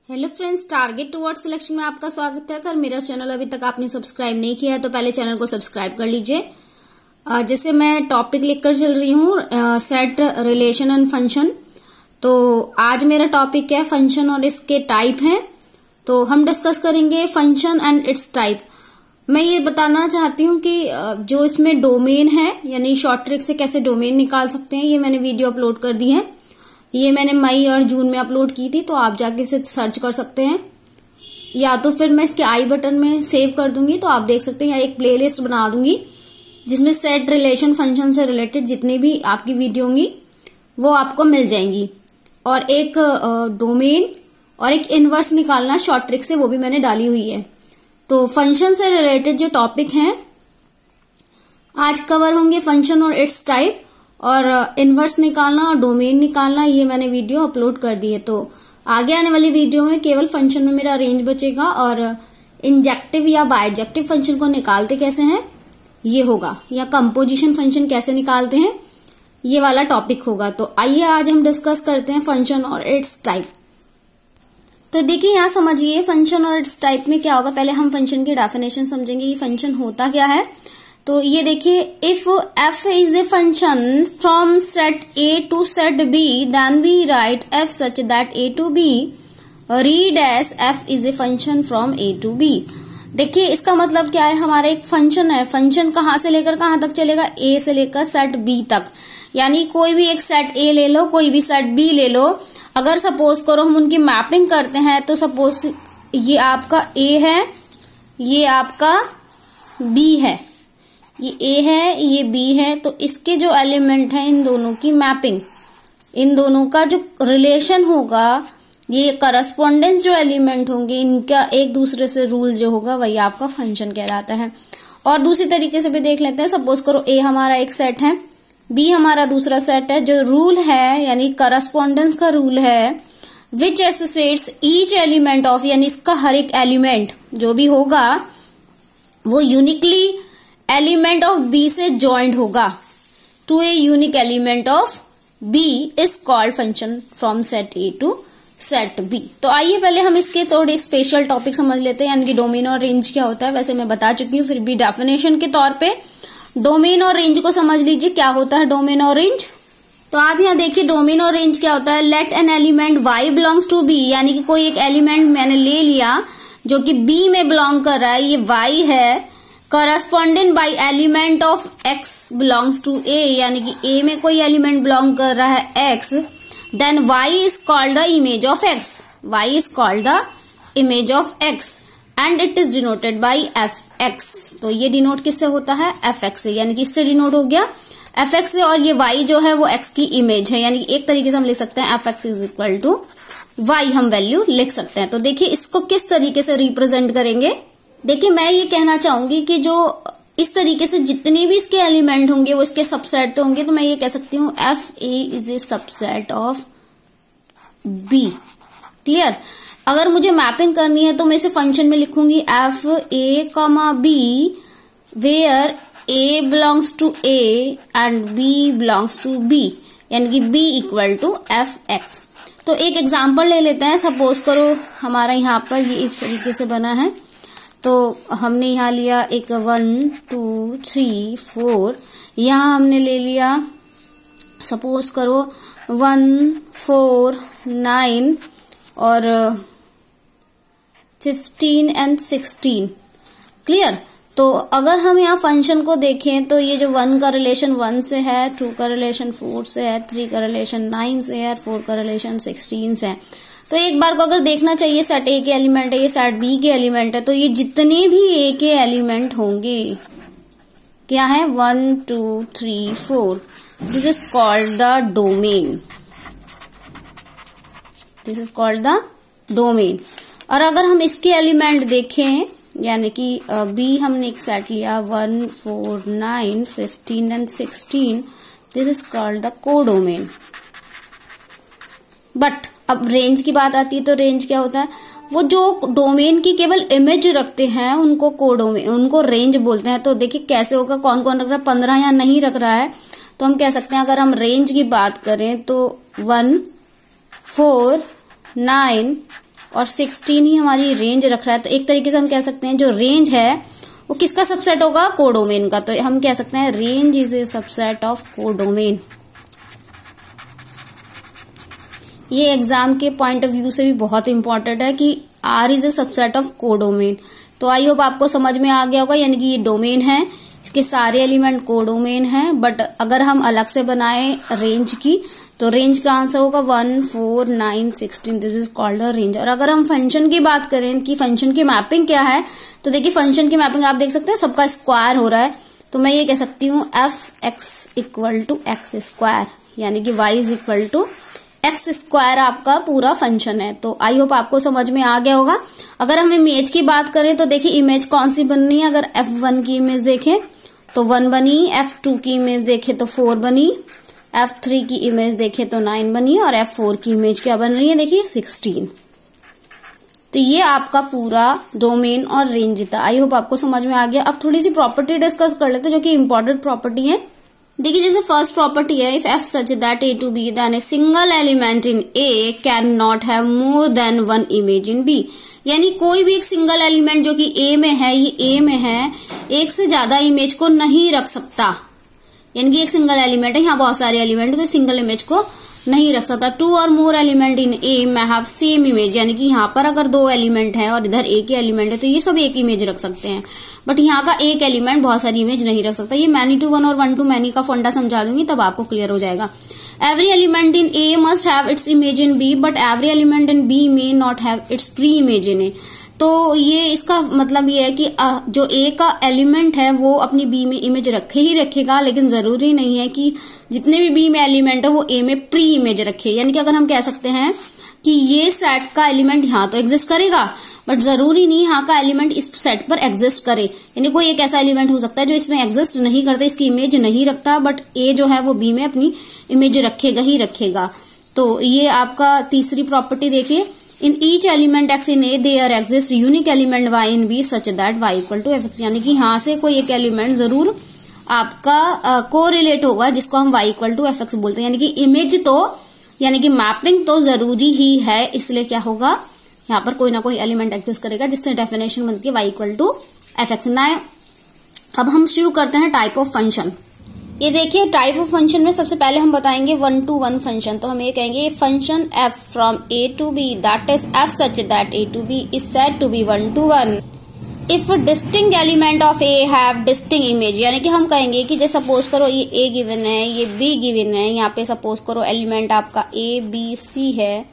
Hello friends, target towards selection में आपका स्वागत है। अगर मेरा चैनल अभी तक आपने सब्सक्राइब नहीं किया है तो पहले चैनल को सब्सक्राइब कर लीजिए। जैसे मैं टॉपिक लिखकर चल रही हूँ सेट, रिलेशन एंड फंक्शन। तो आज मेरा टॉपिक है फंक्शन और इसके टाइप हैं। तो हम डिस्कस करेंगे फंक्शन एंड इट्स टाइप। मैं ये बताना चाहती हूँ कि जो इसमें डोमेन है यानी शॉर्ट ट्रिक से कैसे डोमेन निकाल सकते हैं, ये मैंने वीडियो अपलोड कर दी है। ये मैंने मई और जून में अपलोड की थी, तो आप जाके इसे सर्च कर सकते हैं, या तो फिर मैं इसके आई बटन में सेव कर दूंगी तो आप देख सकते हैं। या एक प्लेलिस्ट बना दूंगी जिसमें सेट, रिलेशन, फंक्शन से रिलेटेड जितनी भी आपकी वीडियो होंगी वो आपको मिल जाएंगी। और एक डोमेन और एक इनवर्स निकालना शॉर्ट ट्रिक से, वो भी मैंने डाली हुई है। तो फंक्शन से रिलेटेड जो टॉपिक हैं आज कवर होंगे फंक्शन और इट्स टाइप, और इनवर्स निकालना और डोमेन निकालना ये मैंने वीडियो अपलोड कर दी है। तो आगे आने वाली वीडियो में केवल फंक्शन में मेरा रेंज बचेगा, और इंजेक्टिव या बायजेक्टिव फंक्शन को निकालते कैसे हैं ये होगा, या कंपोजिशन फंक्शन कैसे निकालते हैं ये वाला टॉपिक होगा। तो आइए आज हम डिस्कस करते हैं फंक्शन और इट्स टाइप। तो देखिए यहाँ समझिए फंक्शन और इट्स टाइप में क्या होगा। पहले हम फंक्शन की डेफिनेशन समझेंगे, ये फंक्शन होता क्या है। तो ये देखिए, if f is a function from set A to set B, then we write f such that A to B read as f is a function from A to B। देखिए इसका मतलब क्या है, हमारा एक फंक्शन है। Function कहाँ से लेकर कहाँ तक चलेगा, A से लेकर सेट B तक। यानी कोई भी एक सेट A ले लो, कोई भी सेट B ले लो। अगर सपोज करो हम उनकी मैपिंग करते हैं, तो सपोज ये आपका A है, ये आपका B है, ये A है, ये B है। तो इसके जो एलिमेंट है, इन दोनों की मैपिंग, इन दोनों का जो रिलेशन होगा, ये करस्पॉन्डेंस जो एलिमेंट होंगे, इनका एक दूसरे से रूल जो होगा वही आपका फंक्शन कहलाता है। और दूसरी तरीके से भी देख लेते हैं। सपोज करो A हमारा एक सेट है, B हमारा दूसरा सेट है। जो रूल है यानी करस्पॉन्डेंस का रूल है, which associates each element of, यानी इसका हर एक एलिमेंट जो भी होगा वो यूनिकली एलिमेंट ऑफ B से ज्वाइंट होगा to a unique element of B is called function from set A to set B। तो आइए पहले हम इसके थोड़े स्पेशल टॉपिक समझ लेते हैं, यानी कि डोमेन और रेंज क्या होता है। वैसे मैं बता चुकी हूँ, फिर भी डेफिनेशन के तौर पे डोमेन और रेंज को समझ लीजिए क्या होता है डोमेन और रेंज। तो आप यहाँ देखिए डोमेन और रेंज क्या होता है। Let an element Y belongs to B, यानी कि कोई एक एलिमेंट मैंने ले लिया जो कि B में बिलोंग कर रहा है, ये Y है, correspondent by element of X belongs to A, यानी कि A में कोई एलिमेंट बिलोंग कर रहा है X, then Y is called the image of X, Y is called the image of X and it is denoted by Fx। तो ये denote किससे होता है, Fx से, यानी कि इससे डिनोट हो गया Fx से। और ये Y जो है वो X की इमेज है, यानी कि एक तरीके से हम लिख सकते हैं Fx is equal to Y, हम वैल्यू लिख सकते हैं। तो देखिए इसको किस तरीके से रिप्रेजेंट करेंगे। देखिए मैं ये कहना चाहूंगी कि जो इस तरीके से जितने भी इसके एलिमेंट होंगे वो इसके सबसेट तो होंगे। तो मैं ये कह सकती हूँ FA is a subset of B। Clear. अगर मुझे मैपिंग करनी है तो मैं इसे फंक्शन में लिखूंगी FA, B, where A belongs to A and B belongs to B, यानी कि B इक्वल टू Fx। तो एक एग्जाम्पल ले लेते हैं। सपोज करो हमारा यहाँ पर ये इस तरीके से बना है, तो हमने यहाँ लिया एक 1 2 3 4, यहाँ हमने ले लिया सपोज करो 1 4 9 और 15 एंड 16। क्लियर। तो अगर हम यहाँ फंक्शन को देखें तो ये जो 1 का रिलेशन 1 से है, 2 का रिलेशन 4 से है, 3 का रिलेशन 9 से है, 4 का रिलेशन 16 से है। तो एक बार को अगर देखना चाहिए सेट A के एलिमेंट है, ये सेट B के एलिमेंट है, तो ये जितने भी A के एलिमेंट होंगे क्या है 1 2 3 4, this is called the domain, this is called the domain. और अगर हम इसके एलिमेंट देखें, यानी कि B हमने एक सेट लिया 1 4 9 15 and 16, this is called the codomain. But अब रेंज की बात आती है, तो रेंज क्या होता है, वो जो डोमेन की केवल इमेज रखते हैं उनको कोडोमेन, उनको रेंज बोलते हैं। तो देखिए कैसे होगा, कौन कौन रख रहा है, 15 या नहीं रख रहा है, तो हम कह सकते हैं अगर हम रेंज की बात करें तो 1 4 9 और 16 ही हमारी रेंज रख रहा है। तो एक तरीके से हम कह सकते हैं जो रेंज है वो किसका सबसेट होगा, कोडोमेन का। तो हम कह सकते हैं range is a subset of codomain. ये एग्जाम के पॉइंट ऑफ व्यू से भी बहुत इंपॉर्टेंट है कि R is a subset of codomain. तो आई होप आपको समझ में आ गया होगा, यानी कि ये डोमेन है, इसके सारे एलिमेंट कोडोमेन हैं। बट अगर हम अलग से बनाए रेंज की तो रेंज का आंसर होगा 1, 4, 9, 16। This is called a range. और अगर हम फंक्शन की बात करें कि फंक्शन की मैपिंग क्या है, तो देखिए फंक्शन की मैपिंग आप देख सकते हैं सबका स्क्वायर हो रहा है। तो मैं ये कह सकती हूँ f x equal to x square, यानी कि y is equal to x square आपका पूरा फंक्शन है। तो आई होप आपको समझ में आ गया होगा। अगर हम इमेज की बात करें तो देखिए इमेज कौन सी बननी है। अगर F1 की इमेज देखें तो 1 बनी, F2 की इमेज देखे तो 4 बनी, F3 की इमेज देखे तो 9 बनी, और F4 की इमेज क्या बन रही है, देखिए 16। तो ये आपका पूरा डोमेन और रेंज था। आई होप आपको समझ में आ गया। अब थोड़ी सी प्रॉपर्टी डिस्कस कर लेते हैं जो कि इंपॉर्टेंट प्रॉपर्टी है। देखिए जैसे फर्स्ट प्रॉपर्टी है, if f such that A to B then A single element in A can not have more than 1 image in B. यानी कोई भी एक सिंगल एलिमेंट जो कि ए में है, ये ए में है, एक से ज्यादा इमेज को नहीं रख सकता। यानी कि एक सिंगल एलिमेंट है, यहाँ बहुत सारे एलिमेंट है, तो सिंगल इमेज को नहीं रख सकता। 2 और मोर एलिमेंट इन ए में हैव सेम इमेज, यानी कि यहाँ पर अगर 2 एलिमेंट है और इधर एक ही एलिमेंट है तो ये सब एक इमेज रख सकते हैं। बट यहाँ का एक एलिमेंट बहुत सारी इमेज नहीं रख सकता। ये मैनी टू वन और वन टू मैनी का फंडा समझा दूंगी तब आपको क्लियर हो जाएगा। Every element in A must have its image in B, but every element in B may not have its pre image in A. तो ये इसका मतलब ये है कि जो ए का एलिमेंट है वो अपनी बी में इमेज रखे ही रखेगा, लेकिन जरूरी नहीं है कि जितने भी बी में एलिमेंट है वो ए में प्री इमेज रखे। यानी कि अगर हम कह सकते हैं कि ये सेट का एलिमेंट यहाँ तो एग्जिस्ट करेगा, बट जरूरी नहीं यहाँ का एलिमेंट इस सेट पर एग्जिस्ट करे। यानी कोई एक ऐसा एलिमेंट हो सकता है जो इसमें एग्जिस्ट नहीं करता, इसकी इमेज नहीं रखता, बट ए जो है वो बी में अपनी इमेज रखेगा ही रखेगा। तो ये आपका तीसरी प्रॉपर्टी देखिए, in each element x in A there exist unique element y in B such that y equal to f x. यानी कि यहाँ से कोई एक एलिमेंट जरूर आपका कोरिलेट होगा जिसको हम y equal to f x बोलते हैं। यानी कि इमेज तो, यानी कि मैपिंग तो जरूरी ही है, इसलिए क्या होगा यहाँ पर कोई ना कोई एलिमेंट एग्जिस्ट करेगा जिससे डेफिनेशन बनती है y equal to f x. अब हम शुरू करते हैं टाइप ऑफ फंक्शन। ये देखिए टाइप ऑफ फंक्शन में सबसे पहले हम बताएंगे 1 to 1 फंक्शन। तो हम ये कहेंगे फंक्शन f फ्रॉम a to b that is f such that a to b is said to be 1 to 1 if distinct element of a have distinct image. यानी कि हम कहेंगे कि जैसे सपोज करो ये a गिवन है, ये b गिवन है, यहाँ पे सपोज करो एलिमेंट आपका a b c है,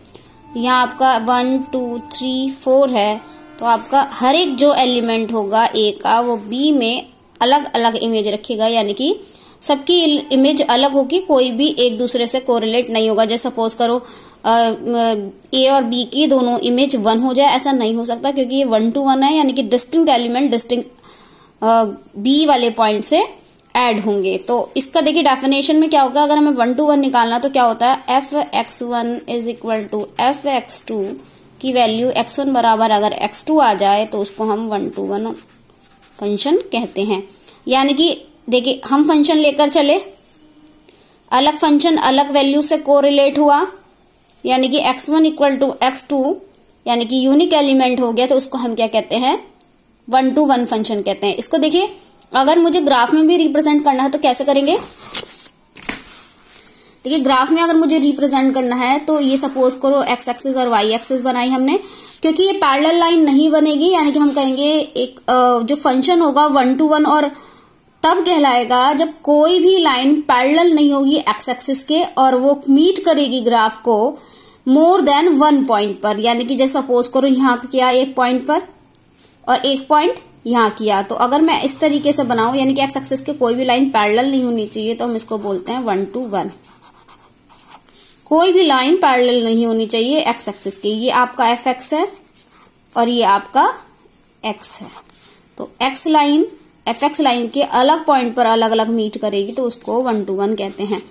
यहाँ आपका 1 2 3 4 है। तो आपका हर एक जो एलिमेंट होगा a का वो b में अलग अलग इमेज रखेगा, यानी कि सबकी इमेज अलग होगी, कोई भी एक दूसरे से कोरिलेट नहीं होगा। जैसे सपोज करो ए और बी की दोनों इमेज 1 हो जाए, ऐसा नहीं हो सकता क्योंकि ये 1 to 1 है। यानी कि डिस्टिंक्ट एलिमेंट डिस्टिंक्ट बी वाले पॉइंट से ऐड होंगे। तो इसका देखिए डेफिनेशन में क्या होगा, अगर हमें 1 to 1 निकालना तो क्या होता है, f x1 is equal to f x2 की वैल्यू x1 बराबर अगर x2 आ जाए तो उसको हम 1 to 1 फंक्शन कहते हैं। यानी कि देखिए हम फंक्शन लेकर चले, अलग फंक्शन अलग वैल्यू से कोरिलेट हुआ, यानी कि x1 इक्वल टू x2 यानी कि यूनिक एलिमेंट हो गया, तो उसको हम क्या कहते हैं, 1 to 1 फंक्शन कहते हैं। इसको देखिए अगर मुझे ग्राफ में भी रिप्रेजेंट करना है तो कैसे करेंगे, देखिए ग्राफ में अगर मुझे रिप्रेजेंट करना है तो ये सपोज करो x एक्सिस और y एक्सिस बनाई हमने, क्योंकि ये पैरेलल लाइन नहीं बनेगी। यानी कि हम कहेंगे एक जो फंक्शन होगा 1 to 1 और तब कहलाएगा जब कोई भी लाइन पैरेलल नहीं होगी एक्स एक्सिस के और वो मीट करेगी ग्राफ को मोर देन 1 पॉइंट पर। यानी कि जैसे सपोज करो यहाँ किया एक पॉइंट पर और एक पॉइंट यहाँ किया, तो अगर मैं इस तरीके से बनाऊं यानी कि एक्स एक्सिस के कोई भी लाइन पैरेलल नहीं होनी चाहिए तो हम इसको बोलते हैं 1 to 1। कोई भी लाइन पैरेलल नहीं होनी चाहिए एक्स एक्सिस की। ये आपका एफ एक्स है और ये आपका एक्स है, तो x line F x line के अलग पॉइंट पर अलग अलग मीट करेगी तो उसको 1 to 1 कहते हैं।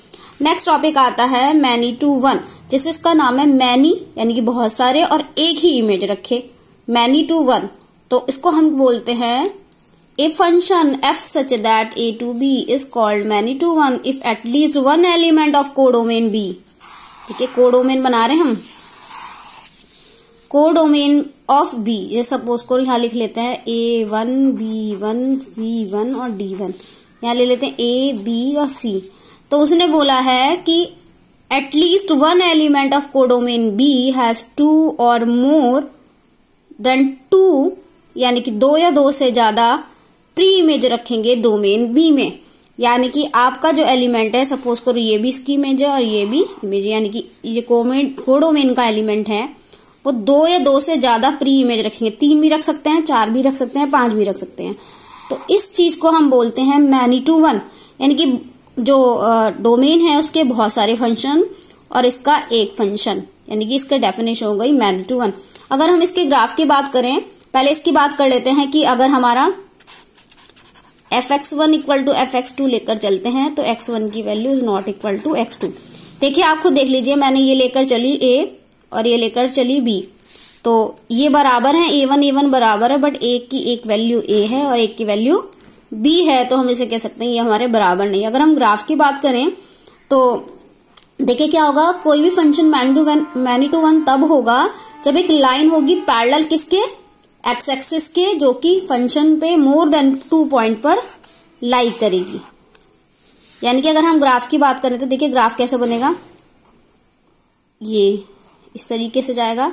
नेक्स्ट टॉपिक आता है मैनी टू वन, जैसे इसका नाम है मैनी यानी कि बहुत सारे और एक ही इमेज रखे, मैनी टू वन। तो इसको हम बोलते हैं a function f such that A to B is called many to one if at least 1 element of codomain B. ठीक है, कोडोमेन बना रहे हम। कोडोमेन ऑफ बी, ये सपोज को यहाँ लिख लेते हैं A1, B1, C1 और D1, यहाँ ले लेते हैं A, B और C। तो उसने बोला है कि at least one element of codomain B has 2 और मोर देन 2, यानी कि 2 या 2 से ज्यादा प्री इमेज रखेंगे डोमेन बी में। यानी कि आपका जो एलिमेंट है, सपोज करो ये भी इसकी इमेज है और ये भी इमेज, यानी कि ये कोडोमेन का एलिमेंट है वो 2 या 2 से ज्यादा प्री इमेज रखेंगे। 3 भी रख सकते हैं, 4 भी रख सकते हैं, 5 भी रख सकते हैं। तो इस चीज को हम बोलते हैं मैनी टू वन, यानी कि जो डोमेन है उसके बहुत सारे फंक्शन और इसका एक फंक्शन, यानी कि इसका डेफिनेशन हो गई मैनी टू वन। अगर हम इसके ग्राफ की बात करें, पहले इसकी बात कर लेते हैं कि अगर हमारा fx1 इक्वल टू fx2 लेकर चलते हैं तो x1 की वैल्यू is not equal to x2। देखिए आप खुद देख लीजिए, मैंने ये लेकर चली a और ये लेकर चली b, तो ये बराबर है, a1 बराबर है, बट एक की एक वैल्यू a है और एक की वैल्यू b है, तो हम इसे कह सकते हैं ये हमारे बराबर नहीं। अगर हम ग्राफ की बात करें तो देखिए क्या होगा, कोई भी फंक्शन मैनी टू वन तब होगा जब एक लाइन होगी पैरेलल किसके, एक्स एक्सिस के, जो कि फंक्शन पे मोर देन 2 पॉइंट पर लाई करेगी। यानी कि अगर हम ग्राफ की बात करें तो देखिए ग्राफ कैसे बनेगा, ये इस तरीके से जाएगा,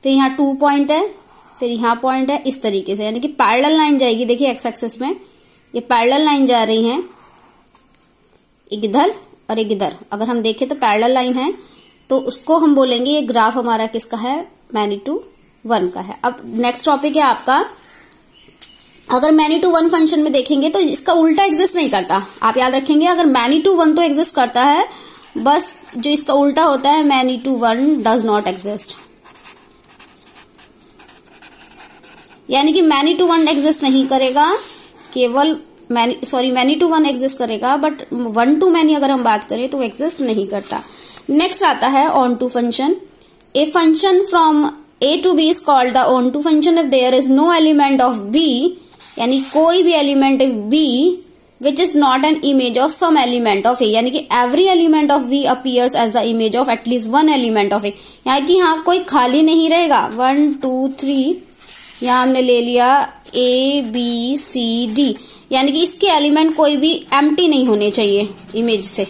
फिर यहाँ 2 पॉइंट है, फिर यहाँ पॉइंट है, इस तरीके से, यानी कि पैरेलल लाइन जाएगी। देखिए एक्स एक्सिस में ये पैरेलल लाइन जा रही है, एक इधर और एक इधर। अगर हम देखें तो पैरेलल लाइन है, तो उसको हम बोलेंगे ये ग्राफ हमारा किसका है, मैनी टू वन का है। अब नेक्स्ट टॉपिक है आपका, अगर मैनी टू वन फंक्शन में देखेंगे तो इसका उल्टा एग्जिस्ट नहीं करता। आप याद रखेंगे, अगर मैनी टू वन तो एग्जिस्ट करता है, बस जो इसका उल्टा होता है many to one does not exist. यानी कि मैनी टू वन एग्जिस्ट नहीं करेगा, केवल मैनी टू वन एग्जिस्ट करेगा, बट वन टू मैनी अगर हम बात करें तो एग्जिस्ट नहीं करता। नेक्स्ट आता है onto function. A function from A to B is called the onto function if there is no element of B, यानी कोई भी element B which is not an image of some element of A, यानी कि every element of B appears as the image of at least one element of A, यानी कि यहाँ कोई खाली नहीं रहेगा। 1 2 3 यहाँ हमने ले लिया A B C D, यानी कि इसके एलिमेंट कोई भी एम्प्टी नहीं होने चाहिए इमेज से,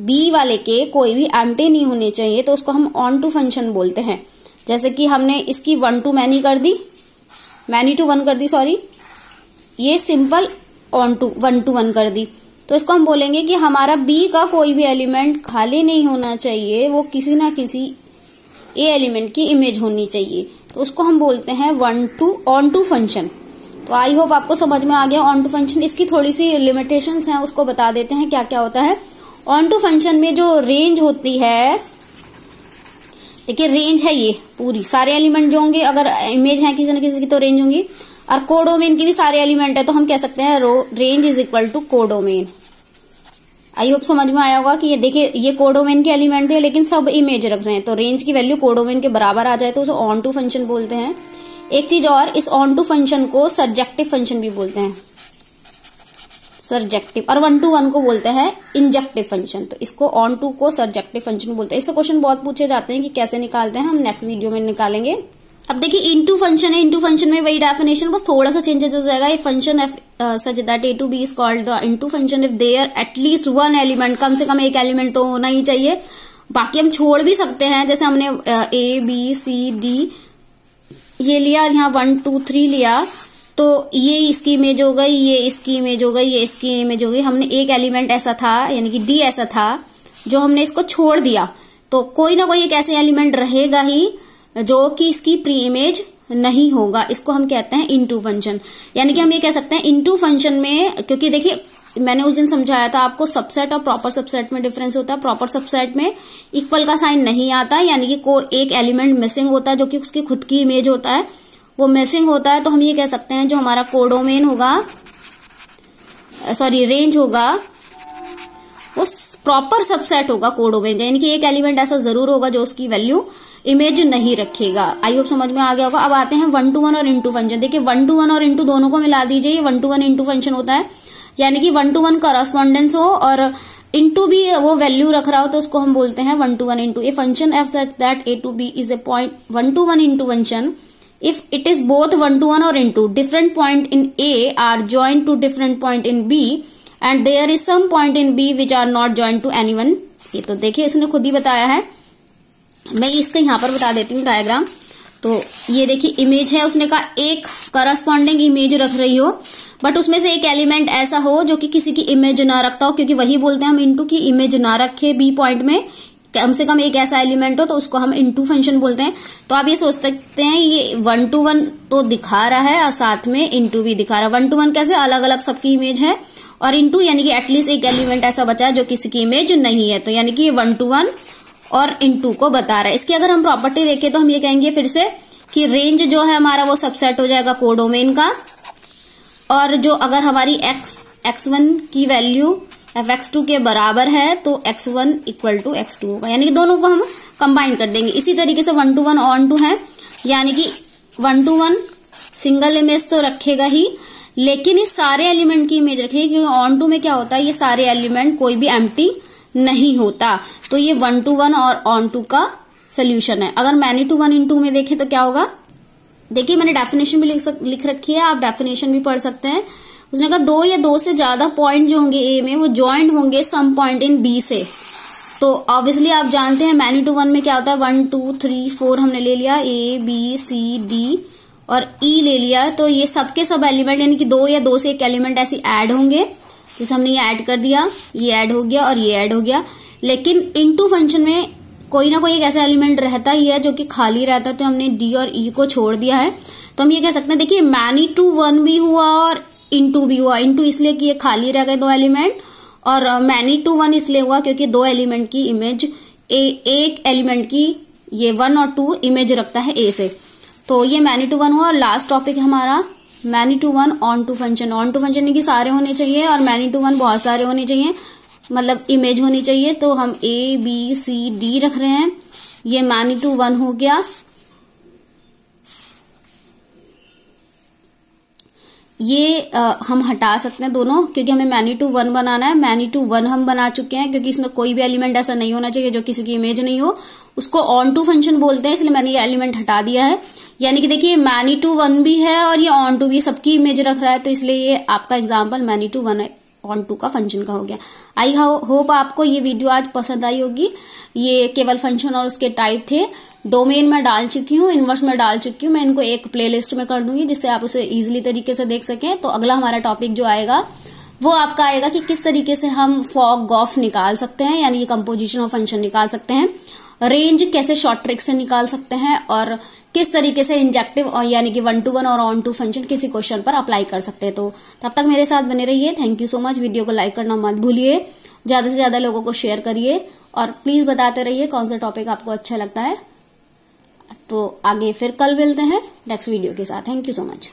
B वाले के कोई भी एम्प्टी नहीं होने चाहिए, तो उसको हम ऑन टू फंक्शन बोलते हैं। जैसे कि हमने इसकी 1 टू मैनी कर दी, मैनी टू वन कर दी, सॉरी, ये सिंपल ऑन टू 1 टू 1 कर दी, तो इसको हम बोलेंगे कि हमारा B का कोई भी एलिमेंट खाली नहीं होना चाहिए, वो किसी ना किसी A एलिमेंट की इमेज होनी चाहिए, तो उसको हम बोलते हैं ऑन टू फंक्शन। तो आई होप आपको समझ में आ गया ऑन टू फंक्शन। इसकी थोड़ी सी लिमिटेशंस हैं, उसको बता देते हैं क्या क्या होता है। ऑन टू फंक्शन में जो रेंज होती है, देखिए रेंज है ये पूरी, सारे एलिमेंट जो होंगे, अगर इमेज है किसी न किसी की तो रेंज होंगी, और कोडोमेन की भी सारे एलिमेंट है, तो हम कह सकते हैं range is equal to codomain. I hope समझ में आया होगा कि ये देखिए ये कोडोमेन के एलिमेंट थे लेकिन सब इमेज रख रहे हैं, तो रेंज की वैल्यू कोडोमेन के बराबर आ जाए तो उसे ऑन टू फंक्शन बोलते हैं। एक चीज और, इस ऑन टू फंक्शन को सरजेक्टिव फंक्शन भी बोलते हैं, सरजेक्टिव, और 1 टू 1 को बोलते हैं इंजेक्टिव फंक्शन। तो इसको ऑन टू को सरजेक्टिव फंक्शन बोलते हैं। इससे क्वेश्चन बहुत पूछे जाते हैं कि कैसे निकालते हैं, हम नेक्स्ट वीडियो में निकालेंगे। अब देखिए इनटू फंक्शन है, इनटू फंक्शन में वही डेफिनेशन, बस थोड़ा सा चेंजेस हो जाएगा। A function such that A to B is called the into function if there at least one element, कम से कम एक एलिमेंट तो होना ही चाहिए, बाकी हम छोड़ भी सकते हैं। जैसे हमने A B C D ये लिया, यहाँ 1 2 3 लिया, तो ये इसकी इमेज हो गई, ये इसकी इमेज हो गई, ये इसकी इमेज हो गई। हमने एक एलिमेंट ऐसा था, यानी कि D ऐसा था जो हमने इसको छोड़ दिया, तो कोई ना कोई एक ऐसे एलिमेंट रहेगा ही जो कि इसकी प्री इमेज नहीं होगा, इसको हम कहते हैं इनटू फंक्शन। यानी कि हम ये कह सकते हैं इनटू फंक्शन में, क्योंकि देखिए मैंने उस दिन समझाया था आपको सबसेट और प्रॉपर सबसेट में डिफरेंस होता है। प्रॉपर सबसेट में इक्वल का साइन नहीं आता, यानी कि कोई एक एलिमेंट मिसिंग होता है जो कि उसकी खुद की इमेज होता है, वो मिसिंग होता है। तो हम ये कह सकते हैं जो हमारा कोडोमेन होगा, सॉरी रेंज होगा, वो प्रॉपर सबसेट होगा कोडोमेन का, यानी कि एक एलिमेंट ऐसा जरूर होगा जो उसकी वैल्यू इमेज नहीं रखेगा। आई होप समझ में आ गया होगा। अब आते हैं 1 टू 1 और इनटू फंक्शन। देखिए 1 टू 1 और इनटू दोनों को मिला दीजिए, ये 1 टू 1 इनटू फंक्शन होता है, यानी कि 1 टू 1 करस्पॉन्डेंस हो और इनटू भी वो वैल्यू रख रहा हो तो उसको हम बोलते हैं 1 to 1 into a function f such that a to b is a point 1 to 1 into function if it is both 1 to 1 or into different point in a are joined to different point in b and there is some point in b which are not joined to anyone। ये तो देखिए इसने खुद ही बताया है, मैं इसका यहाँ पर बता देती हूँ डायग्राम। तो ये देखिए इमेज है, उसने कहा एक करस्पॉन्डिंग इमेज रख रही हो बट उसमें से एक एलिमेंट ऐसा हो जो कि किसी की इमेज ना रखता हो, क्योंकि वही बोलते हैं हम इनटू की इमेज ना रखे बी पॉइंट में, कम से कम एक ऐसा एलिमेंट हो तो उसको हम इनटू फंक्शन बोलते हैं। तो आप ये सोच सकते हैं ये 1 to 1 तो दिखा रहा है और साथ में इनटू भी दिखा रहा है। 1 to 1 कैसे, अलग अलग सबकी इमेज है, और इनटू यानी कि एटलीस्ट एक एलिमेंट ऐसा बचा है जो किसी की इमेज नहीं है, तो यानी कि ये 1 to 1 और इनटू को बता रहा है। इसकी अगर हम प्रॉपर्टी देखें तो हम ये कहेंगे फिर से कि रेंज जो है हमारा वो सबसेट हो जाएगा कोडोमेन का, और जो अगर हमारी x1 की वैल्यू fx2 के बराबर है तो x1 इक्वल टू x2 होगा, यानी कि दोनों को हम कंबाइन कर देंगे। इसी तरीके से 1 to 1 ऑन टू है, यानी कि 1 to 1 सिंगल इमेज तो रखेगा ही, लेकिन इस सारे एलिमेंट की इमेज रखेगी, क्योंकि ऑन टू में क्या होता है ये सारे एलिमेंट कोई भी एम्प्टी नहीं होता। तो ये 1 to 1 और ऑन टू का सोल्यूशन है। अगर मैनी टू 1 into में देखें तो क्या होगा, देखिए मैंने डेफिनेशन भी लिख रखी है, आप डेफिनेशन भी पढ़ सकते हैं। उसने कहा 2 या 2 से ज्यादा पॉइंट जो होंगे ए में वो ज्वाइंट होंगे सम पॉइंट इन बी से। तो ऑब्वियसली आप जानते हैं मैनी टू 1 में क्या होता है, 1 2 3 4 हमने ले लिया, ए बी सी डी और ई ले लिया, तो ये सबके सब एलिमेंट यानी कि 2 या 2 से एक एलिमेंट ऐसे ऐड होंगे, जैसे हमने ये ऐड कर दिया, ये ऐड हो गया और ये ऐड हो गया। लेकिन इनटू फंक्शन में कोई ना कोई एक ऐसा एलिमेंट रहता ही है जो कि खाली रहता है, तो हमने डी और ई को छोड़ दिया है। तो हम ये कह सकते हैं, देखिए मैनी टू 1 भी हुआ और इनटू भी हुआ। इनटू इसलिए कि ये खाली रह गए 2 एलिमेंट, और मैनी टू 1 इसलिए हुआ क्योंकि 2 एलिमेंट की इमेज एक एलिमेंट की ये 1 और 2 इमेज रखता है ए से। तो ये मैनी टू 1 हुआ। और लास्ट टॉपिक हमारा many to 1 onto function. Onto function की सारे होने चाहिए और मैनी टू 1 बहुत सारे होने चाहिए, मतलब इमेज होनी चाहिए। तो हम ए बी सी डी रख रहे हैं, ये मैनी टू 1 हो गया। ये हम हटा सकते हैं दोनों, क्योंकि हमें मैनी टू 1 बनाना है। मैनी टू 1 हम बना चुके हैं, क्योंकि इसमें कोई भी एलिमेंट ऐसा नहीं होना चाहिए जो किसी की इमेज नहीं हो, उसको ऑन टू फंक्शन बोलते हैं, इसलिए मैंने ये एलिमेंट हटा दिया है। यानी कि देखिए मैनी टू 1 भी है और ये ऑन टू भी, सबकी इमेज रख रहा है, तो इसलिए ये आपका example many to 1 onto का फंक्शन का हो गया। आई होप आपको ये वीडियो आज पसंद आई होगी। ये केवल फंक्शन और उसके टाइप थे। डोमेन में डाल चुकी हूँ, इनवर्स में डाल चुकी हूँ, मैं इनको एक प्लेलिस्ट में कर दूंगी जिससे आप उसे इजीली तरीके से देख सकें। तो अगला हमारा टॉपिक जो आएगा वो आपका आएगा कि किस तरीके से हम फॉग ऑफ निकाल सकते हैं, यानी कि कंपोजिशन ऑफ फंक्शन निकाल सकते हैं, रेंज कैसे शॉर्ट ट्रिक से निकाल सकते हैं, और किस तरीके से इंजेक्टिव और यानी कि 1 to 1 और ऑन टू फंक्शन किसी क्वेश्चन पर अप्लाई कर सकते हैं। तो तब तक मेरे साथ बने रहिए। Thank you so much. Video को लाइक करना मत भूलिए, ज्यादा से ज्यादा लोगों को शेयर करिए और प्लीज बताते रहिए कौन सा टॉपिक आपको अच्छा लगता है। तो आगे फिर कल मिलते हैं नेक्स्ट वीडियो के साथ। Thank you so much.